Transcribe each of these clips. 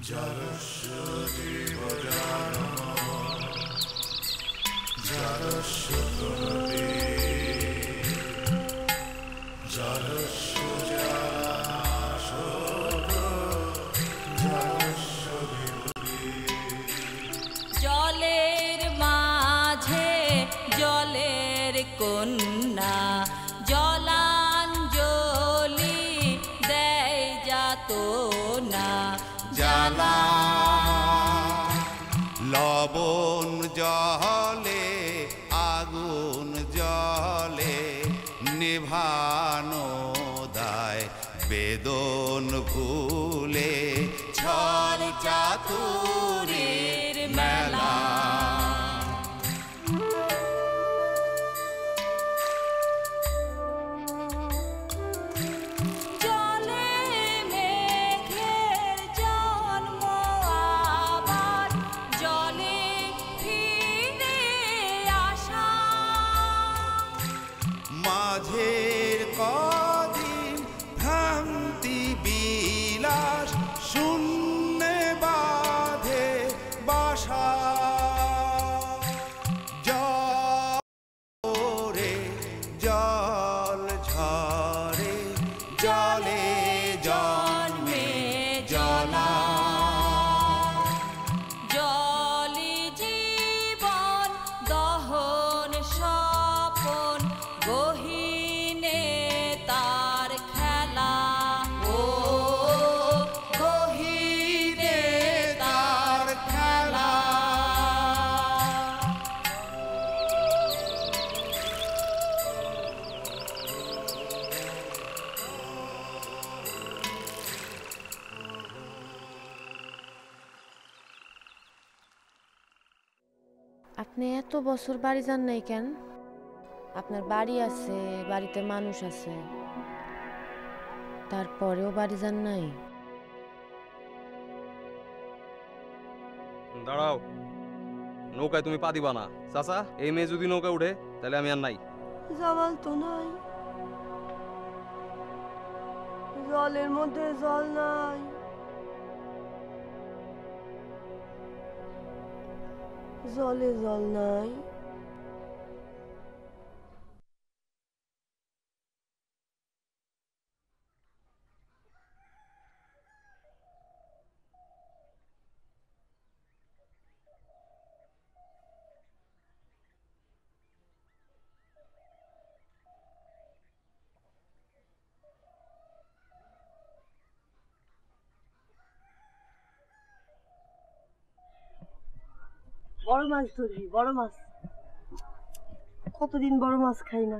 জলস্য জীবজানম জলস্য প্রণতি জলস্য জলাশয় জলস্য বিভূতি। জলের মাঝে জলের কন্যা জলাঞ্জলি দেয় যাত না জ্বালা লবণ জলে আগুন জলে নিভানো দায় বেদন ভুলে ছল চাতুরীর মেলা। মাঝের কদিন ভ্রান্তি বিলাস শূন্যে বাঁধে বাসা জলে জল ঝরে জলে জন্মে জলা জলি জীবন দহন স্বপন গহীনে তার খেলা ও গহীনে তার খেলা। আপনি এত বছর বাড়ি যান নাই কেন? আপনার বাড়ি আছে, বাড়িতে মানুষ আছে, তারপরেও বাড়ি যান নাই? দাঁড়াও, নৌকায় তুমি পা দিবা না। চাচা, এই মেয়ে যদি নৌকা উঠে তাহলে আমি আর নাই। জামাল তো নাই, জলের মধ্যে জল নাই, জলে জল নাই। বড় মাছ ধরবি, বড় মাছ। কতদিন বড় মাছ খাই না।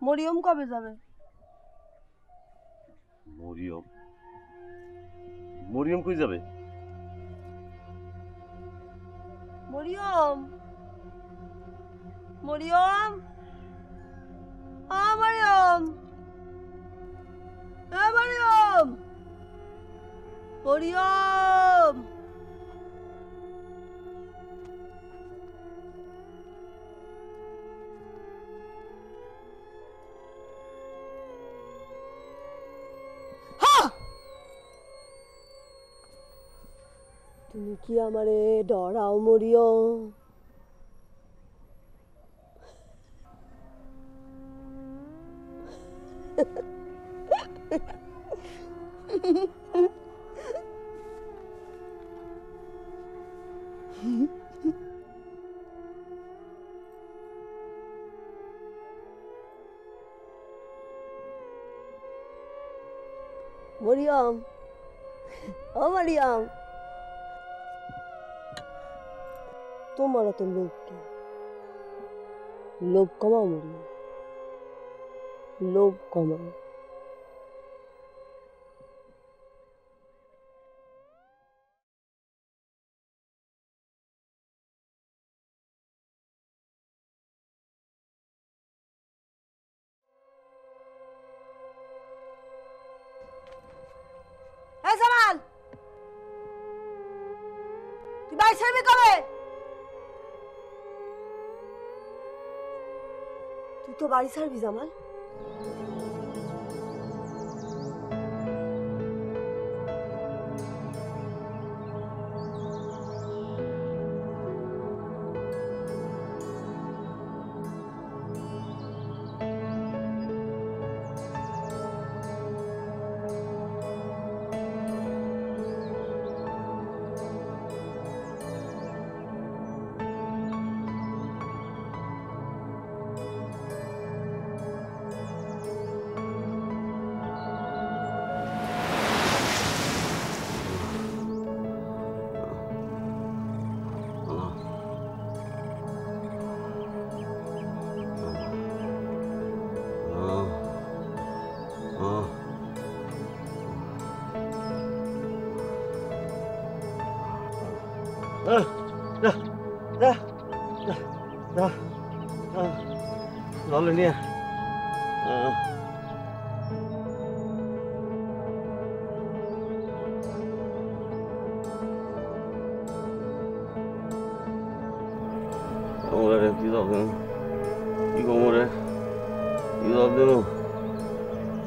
মরিয়ম কবে যাবে? মরিয়ম? মরিয়ম কই যাবে? মরিয়ম, মরিয়ম, মরিয়ম, মরিয়ম, মরিয়ম। তুমি কি আমারে ডরাও মরিয়ম? মরিয়ম, ও মরিয়ম, তোমার তো লোভ কে? লোভ কমাও মরিয়ম, লোভ কমাও। এই জামাল, তুই বাড়ি ছাড়বি কবে? তুই তো বাড়ি ছাড়বি Jamal. Lalu ni. Kamu dah tidak kan? Ibu kamu dah tidak dulu.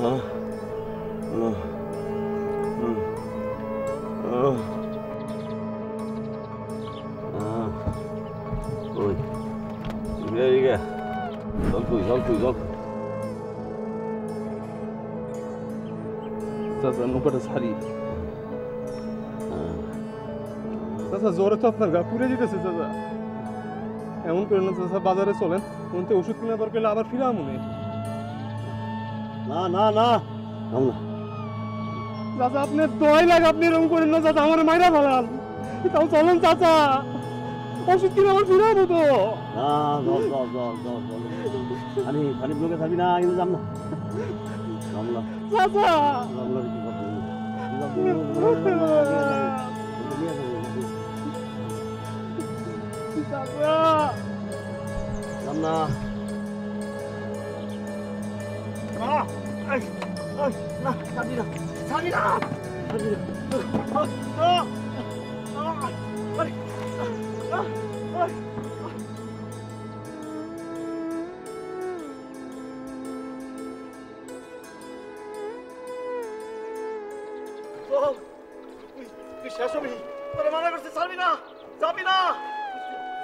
Hah? Oi. Juga. Jauh. চাচা নৌকাটা ছাড়ি। চাচা জ্বরে তো আপনার গা পুড়ে যেতেছে চাচা। এমন করেন না চাচা, বাজারে চলেন, কোনতে ওষুধ কিনা দরকার আবার ফিরা মনে। না চাচা আপনি দয় লাগে, আপনি এরকম করেন না চাচা, আমার মাইরা ভালাল। তাও চলেন চাচা, ওষুধ কিনা আবার ফিরা হতো। পানি ব্লকে থাকবি না, কিন্তু যাম না। চাচা তুই শেষ হবি, তোর মানা করছে ছাড়বি না, যাবি না।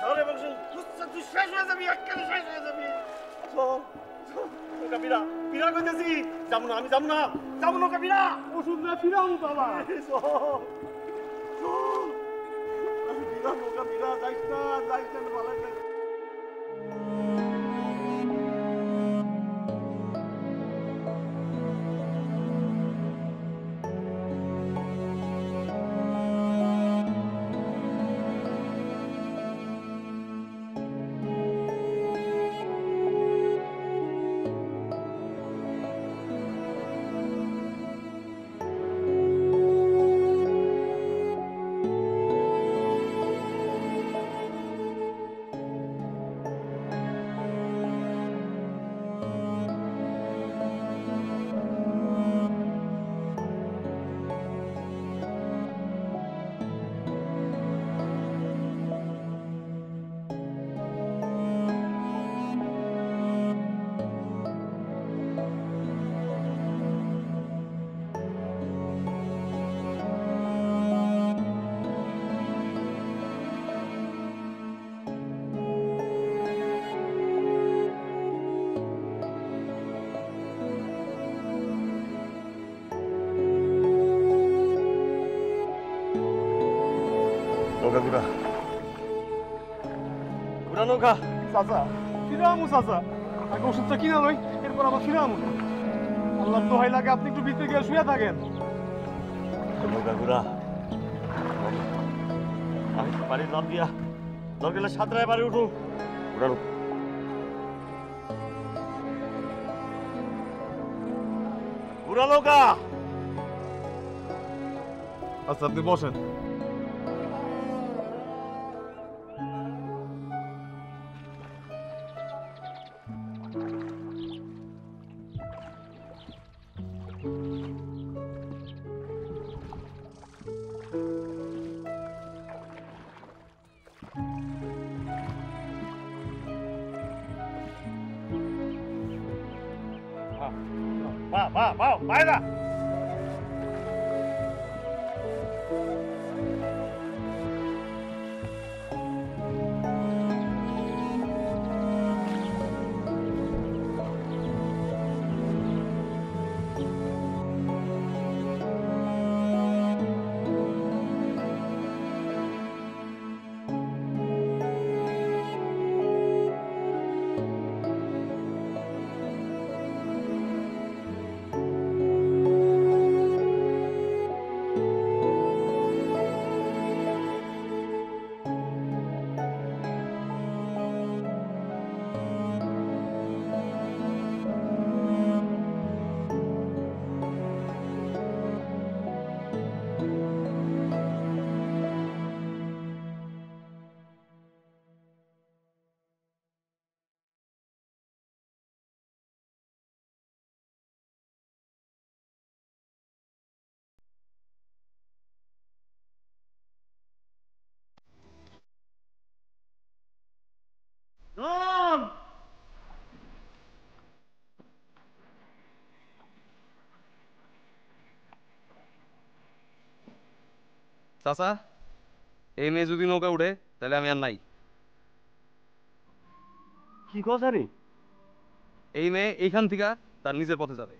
ঝড়ে বংশ তুই শেষ হয়ে যাবি, একেবারে শেষ হয়ে যাবি। নৌকা বিরা কইতেছি, যাবো না, আমি যাবো না, যাবো নৌকা বিরা। ওষুধ না ফিরাও বাবা। নৌকা বিরা যাইস না ভালো লাগে। নৌকা চাচা ফিরামু, চাচা আগে ওষুধটা কিনা লই, এরপর আবার ফিরামু। আল্লাহ দোহাই লাগে, আপনি একটু ভিতরে গিয়ে শুয়ে থাকেন। নৌকা ঘুরা আমি বাড়ি লাভ দিয়া দরকার সাঁতরায় বাড়ি উঠু। উড়ানো ঘুরা নৌকা। আচ্ছা আপনি বসেন। বাও পায়রা চাচা, এই মেয়ে যদি নৌকা উঠে তাহলে আমি আর নাই। কি কথা রে? এই মেয়ে এইখান থেকে তার নিজের পথে যাবে।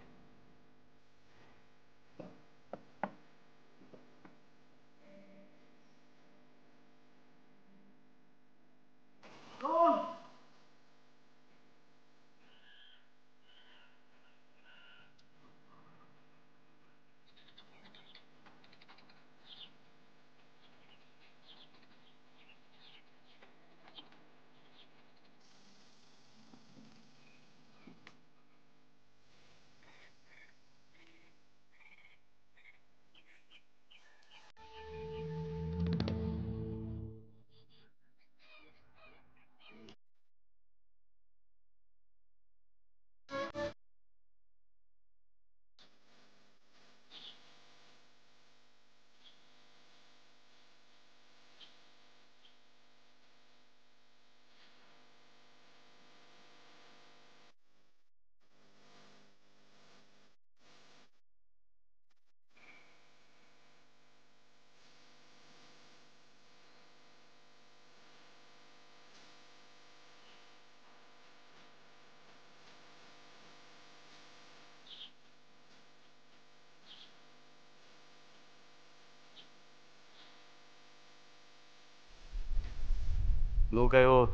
নৌকায় ওঠ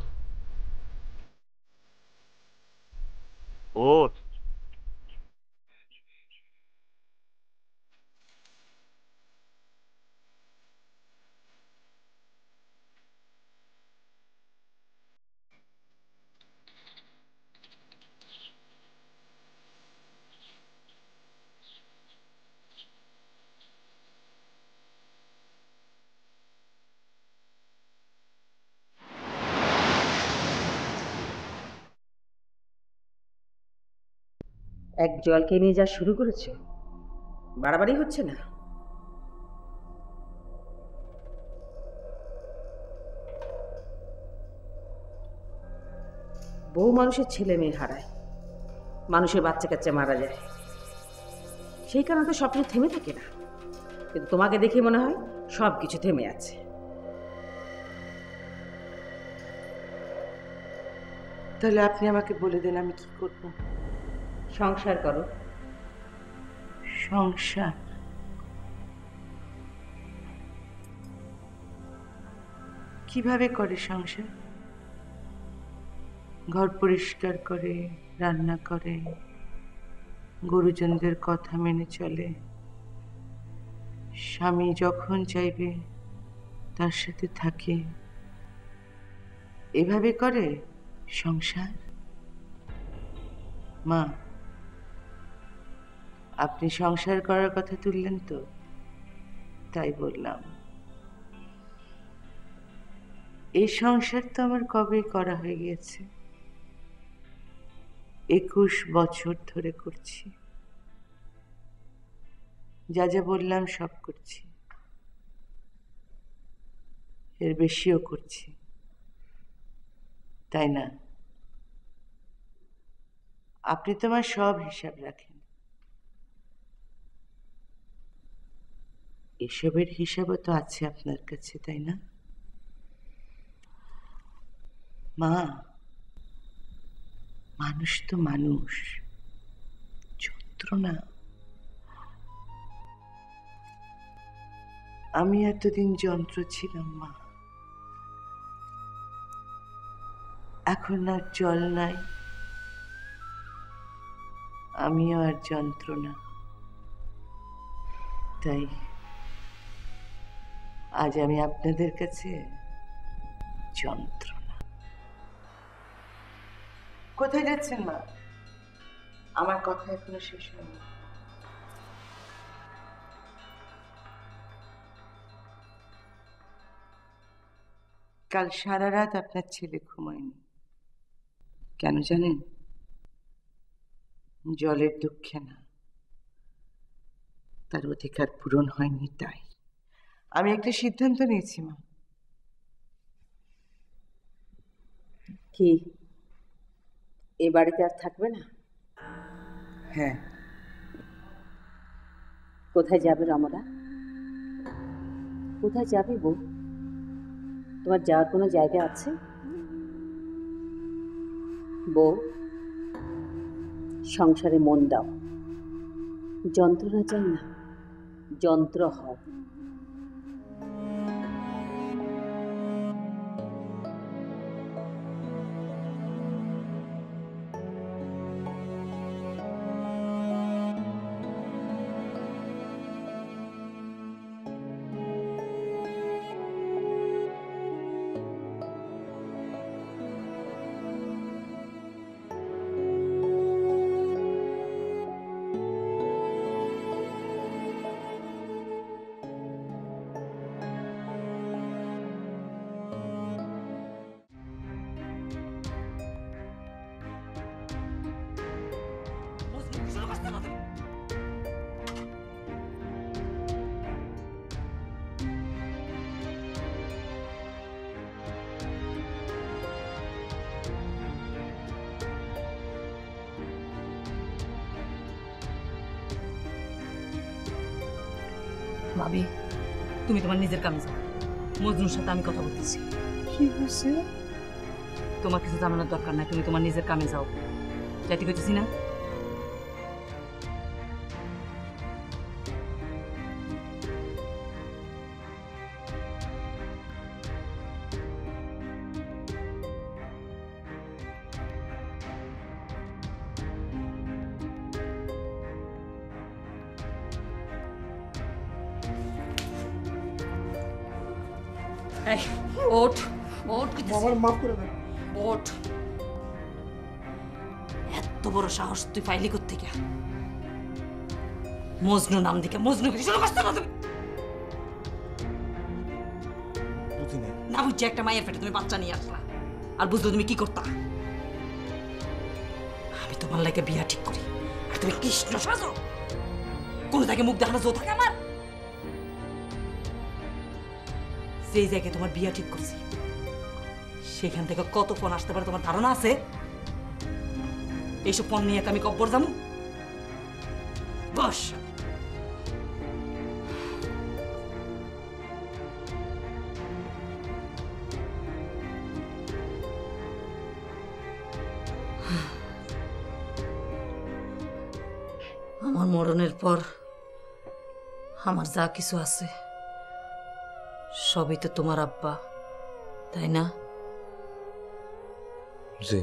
ওঠ। এক জলকে নিয়ে যা শুরু করেছে, বাড়াবাড়ি হচ্ছে না? বহু মানুষের ছেলে মেয়ে হারায়, মানুষের বাচ্চা কাচ্চা মারা যায়, সেই কারণে তো সব কিছু থেমে থাকে না। কিন্তু তোমাকে দেখে মনে হয় সব কিছু থেমে আছে। তাহলে আপনি আমাকে বলে দেন আমি কি করব? সংসার করো। সংসার? কিভাবে করে সংসার? ঘর পরিষ্কার করে, রান্না করে, গুরুজনদের কথা মেনে চলে, স্বামী যখন চাইবে তার সাথে থাকে, এভাবে করে সংসার? মা, আপনি সংসার করার কথা তুললেন তো, তাই বললাম। এই সংসার তো আমার কবে করা হয়ে গেছে, 21 বছর ধরে করছি। যা যা বললাম সব করছি, এর বেশিও করছি, তাই না? আপনি তো আমার সব হিসাব রাখেন, এসবের হিসাবও তো আছে আপনার কাছে, তাই না মা? মানুষ তো মানুষ, যন্ত্রণা। আমি এতদিন যন্ত্র ছিলাম মা, এখন আর জল নাই, আমিও আর যন্ত্রণা। তাই আজ আমি আপনাদের কাছে যন্ত্রণা। কোথায় যাচ্ছেন মা? আমার কথা এখনো শেষ হয়নি। কাল সারা রাত আপনার ছেলে ঘুমায়নি। কেন জানেন? জলের দুঃখে না, তার অধিকার পূরণ হয়নি তাই। আমি একটা সিদ্ধান্ত নিয়েছি মা। কি এ বাড়িতে আর থাকবে না? হ্যাঁ। কোথায় যাবে রমলা? কোথায় যাবে বউ? তোমার যাওয়ার কোনো জায়গা আছে? বউ, সংসারে মন দাও, যন্ত্রণা চাই না, যন্ত্র হও। ভাবি, তুমি তোমার নিজের কামে যাও, মজনুর সাথে আমি কথা বলতেছি। কি হয়েছে? তোমার কিছু জানানোর দরকার নাই, তুমি তোমার নিজের কামে যাও। যাইতে কইতেছি না? এই ওঠ, ওঠ, আমার মাফ করে দেন। ওঠ। এত বড় সাহস তুই ফাইলি করতে গিয়া? মজনু নাম দিকে মজনু কিছু শুরু করছো না তুমি? না বুঝছি একটা মায়ের পেটে তুমি বাচ্চা নিয়ে আসলা, আর বুঝলো তুমি কি করতা? আমি তোমার লাগে বিয়া ঠিক করি আর তুমি কৃষ্ণ সাজো? কোনো জায়গায় মুখ দেখানো জো থাকে আমার? যেই জায়গায় তোমার বিয়া ঠিক করছি সেখান থেকে কত ফোন আসতে পারে তোমার ধারণা আছে? এইসব ফোন নিয়ে আমি কব্বর যাবো? বস। আমার মরণের পর আমার যা কিছু আছে সবই তো তোমার আব্বা, তাই না? জি।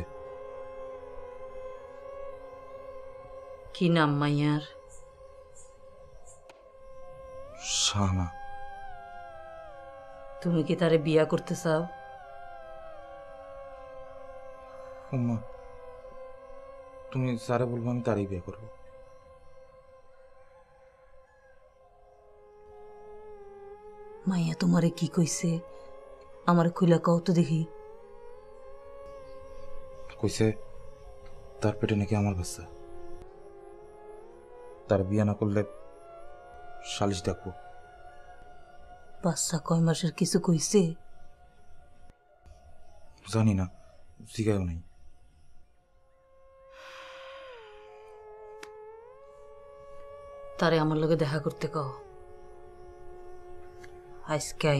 কি নাম মাইয়ার? শাহানা। তুমি কি তারে বিয়া করতে চাও? উম্মা, তুমি যারা বলবো আমি তারই বিয়ে করবো। মাইয়া তোমারে কি কইছে আমার খুলা কও তো দেখি। কইছে তার পেটে নাকি আমার বাচ্চা, তার বিয়ে না করলে সালিশ ডাকবো। বাচ্চা কয় মাসের কিছু কইছে? জানি না, জিগায়ও নাই। তারে আমার লগে দেখা করতে কও। আজকাই